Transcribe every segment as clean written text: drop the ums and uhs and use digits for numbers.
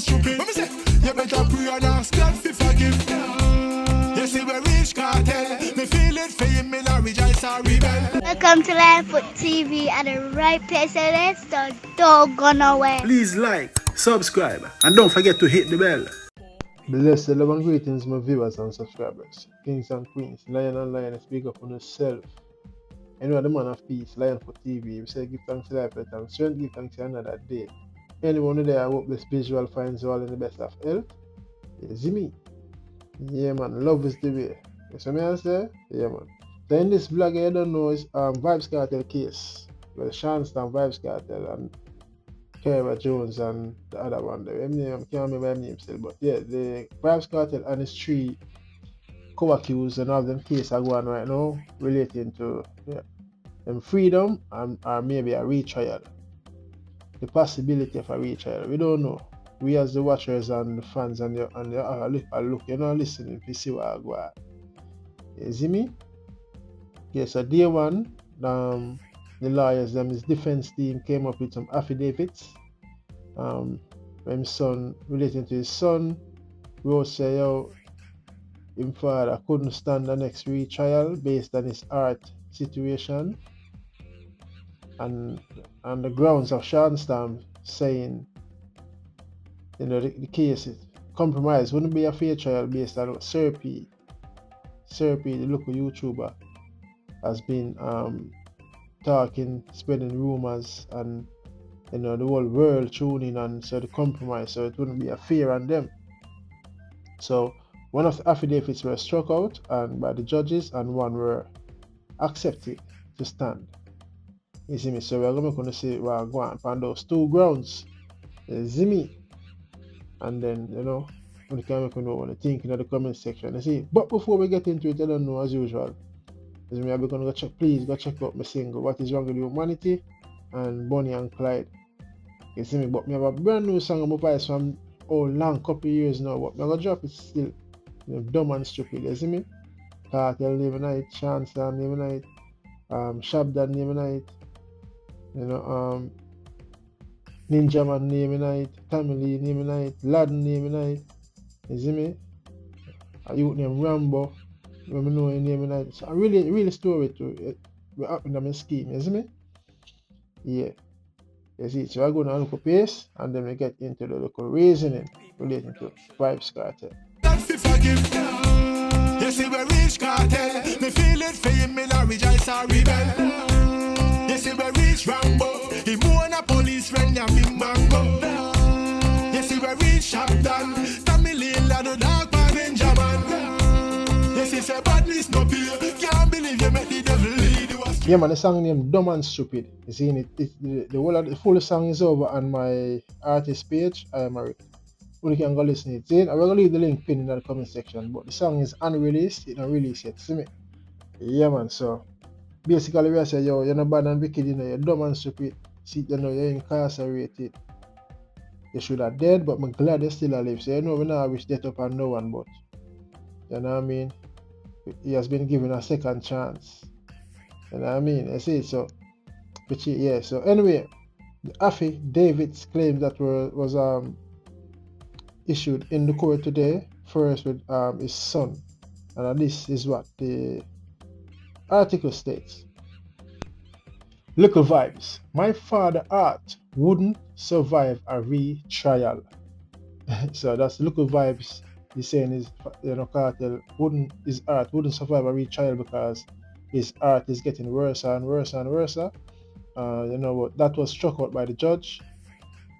stupid. Let me say, you better pray and ask God to forgive. You see we reach cartel, me feel it for him, me not rejoice or rebel. Welcome to Livefoot TV at the right place, so let's don't go nowhere. Please like, subscribe, and don't forget to hit the bell. Blessed love and greetings, my viewers and subscribers, kings and queens, lion and lion, speak up on yourself. Anyway, the man of peace, Livefoot TV, we say give thanks to life, and strength, give thanks to another day. Anyone there, I hope this visual finds you all in the best of health. You see me? Yeah, man, love is the way. You see me, I say? Yeah, man. So in this vlog, I don't know, is Vybz Kartel case. Well, Shawnstorm, Vybz Kartel, and Kara Jones and the other one. I can't remember their name still, but yeah, the Vybz Kartel and his three co-accused and all them cases are going right now relating to them freedom and or maybe a retrial. The possibility of a retrial. We don't know. We as the watchers and the fans and the look, you know, listening to see what I go on. You see me? Yes, so day one, the lawyers, his defense team came up with some affidavits. When his son, relating to his son, wrote say, yo, him father couldn't stand the next retrial based on his heart situation. And the grounds of Shawnstorm saying, you know, the case is compromise wouldn't be a fair trial based on what Serpi, the local YouTuber, has been talking, spreading rumors, and you know the whole world tuning and so the compromise, so it wouldn't be a fair on them. So one of the affidavits were struck out and by the judges, and one were accepted to stand. You see me? So we're going to say we're going on those two grounds. You see me? And then you know we can make know what you think in the comment section. You see, but before we get into it, I don't know as usual. Is me, I'm gonna go check. Please go check out my single "What Is Wrong with Humanity" and Bonnie and Clyde. You see me? But me have a brand new song on my voice from long couple of years now. But I'm gonna drop it still. You know, dumb and stupid. You see me? Kartel name night, Shawnstorm name night, Shabdan name night. You know, Ninja Man name night, Tamili name night, Laden name night. You see me? A youth named Rambo. When we know his name night. So I really story to what happened on my scheme, you see me? Yeah. You see, so I go down local pace and then we get into the local reasoning relating to Vybz Kartel. You see we reach cartel, me feel it for him, me not rejoice or rebel. You see we reach Rambo, he more than a police friend, ya big mango. You see we reach Shabdan, Tamili la do dark man ninja man. You see say badness no fear, can't believe you make the devil lead you. Yeah man, the song named Dumb and Stupid. You see the whole of the full song is over on my artist page. I am a you can go listen to it. See, I'm gonna leave the link pinned in the comment section, but the song is unreleased, it's not released yet. See me? Yeah man, so basically we say yo, you're not bad and wicked, you know, you're dumb and stupid. See, you know, you're incarcerated. You should have dead, but I'm glad you're still alive. So you know we now wish death upon no one, but you know what I mean? He has been given a second chance. You know what I mean? I see. So which yeah, so anyway, the affidavits claim that was issued in the court today, first with his son, and this is what the article states. Little Vybz, my father art wouldn't survive a retrial. So that's Little Vybz. He's saying his, you know, Kartel his art wouldn't survive a retrial because his art is getting worse and worse and worse. You know what? That was struck out by the judge.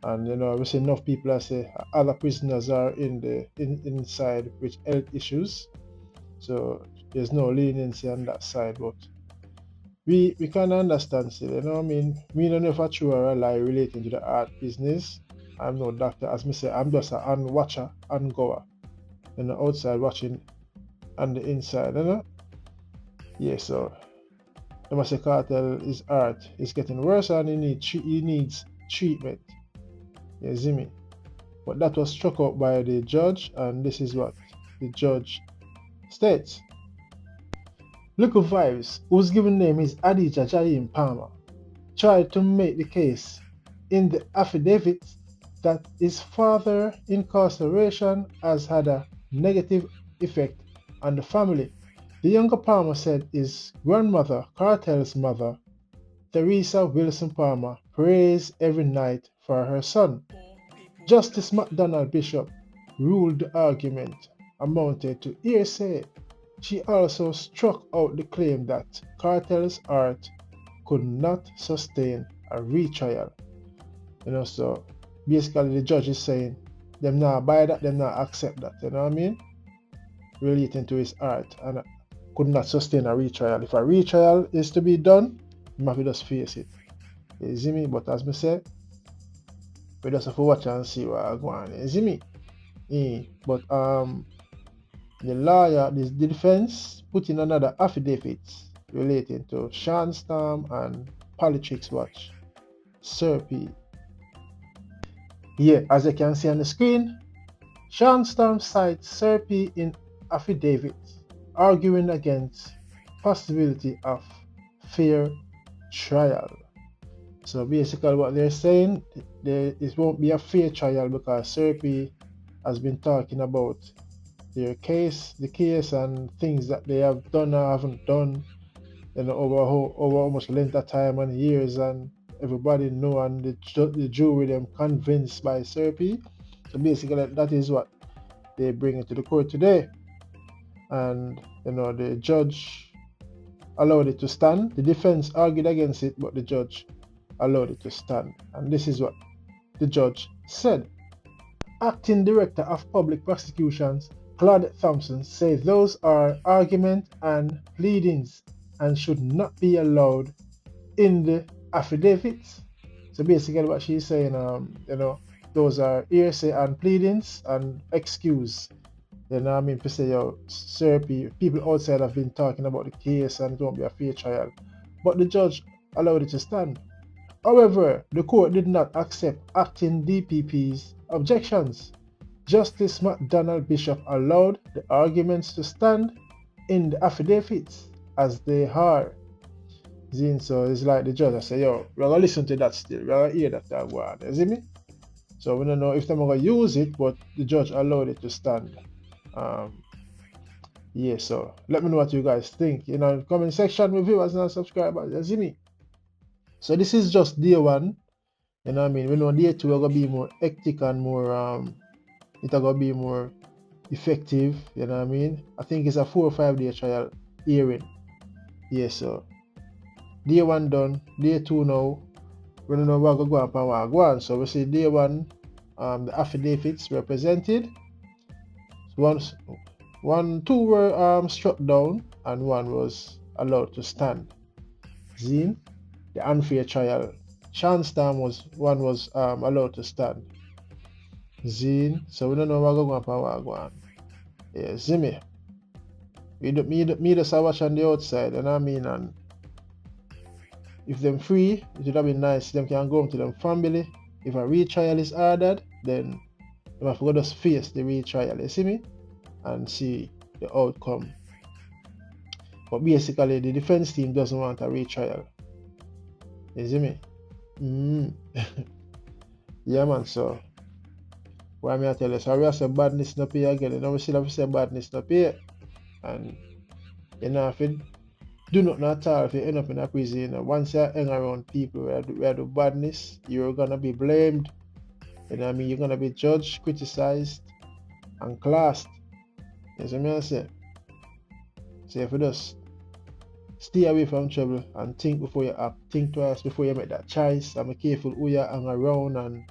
And you know, we see enough people that say other prisoners are inside with health issues, so there's no leniency on that side. But we can understand still, you know what I mean? We don't know if it's true or a lie relating to the art business. I'm no doctor, as me say, I'm just an watcher and goer. You know, outside watching on the inside, you know? Yeah, so I must say Kartel, his art is getting worse and he needs treatment. You see me? But that was struck out by the judge, and this is what the judge states. Little Vybz, whose given name is Adija Jaim Palmer, tried to make the case in the affidavit that his father incarceration has had a negative effect on the family. The younger Palmer said his grandmother, Kartel's mother, Teresa Wilson Palmer, prays every night for her son. Justice McDonald Bishop ruled the argument amounted to hearsay. She also struck out the claim that Kartel's art could not sustain a retrial. So basically the judge is saying them not buy that, them not accept that, you know what I mean? Relating to his art and could not sustain a retrial. If a retrial is to be done, you have to just face it. You see me? But as I said, we just have to watch and see what I go on. You see me? But the lawyer, the defense put in another affidavits relating to Shawnstorm and Politics Watch, Serpy. Yeah, as you can see on the screen, Shawnstorm cites Serpy in affidavits, arguing against possibility of fair trial. So basically what they're saying, it won't be a fair trial because Serpy has been talking about the case and things that they have done or haven't done, over almost length of time and years, and everybody know, and the jury them convinced by Serpy. So basically that is what they bring into the court today. And the judge allowed it to stand. The defense argued against it, but the judge allowed it to stand. And this is what the judge said. Acting Director of Public Prosecutions, Claude Thompson, said those are argument and pleadings and should not be allowed in the affidavits. So basically what she's saying, those are hearsay and pleadings and excuse. Per se, Serpy, people outside have been talking about the case and it won't be a fair trial. But the judge allowed it to stand. However, the court did not accept acting DPP's objections. Justice McDonald Bishop allowed the arguments to stand in the affidavits as they are. So it's like the judge say, we're going to listen to that still. We're going to hear that go on. You see me? So we don't know if they're going to use it, but the judge allowed it to stand. So let me know what you guys think. Comment section with viewers and subscribers. You see me? So this is just day one. We know day two are going to be more hectic and more, it's going to be more effective. I think it's a 4 or 5 day trial hearing. So day one done, day two now. We don't know what going to go up and what go on. So we see day one, the affidavits were presented. Two were struck down and one was allowed to stand. The unfair trial. Shawnstorm was allowed to stand. So we don't know what going up and what go on. Yeah, see me. Me just watch on the outside, and if them free, it would have been nice. Them can go home to them family. If a retrial is ordered, then they have to just face the retrial. You see me? And see the outcome. But basically, the defense team doesn't want a retrial. You see me? Yeah, man. So, what I tell you? So, we have some badness not pay again. We still have some badness not pay. And, if you do nothing at all, if you end up in a prison, once you hang around people where do badness, you're going to be blamed. You're going to be judged, criticized, and classed. You see me I say? So if you just stay away from trouble and think before you act, think twice before you make that choice, and be careful who you hang around and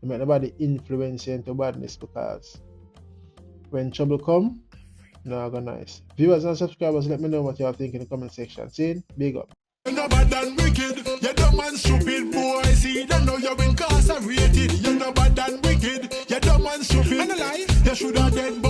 you make nobody influence you into badness, because when trouble come, no go nice. Viewers and subscribers, let me know what you all think in the comment section. See? Big up. You're no bad and wicked, you're dumb and stupid, boy. See, they know you're incarcerated. You're no bad and wicked, you're dumb and stupid. And alive, you should have dead.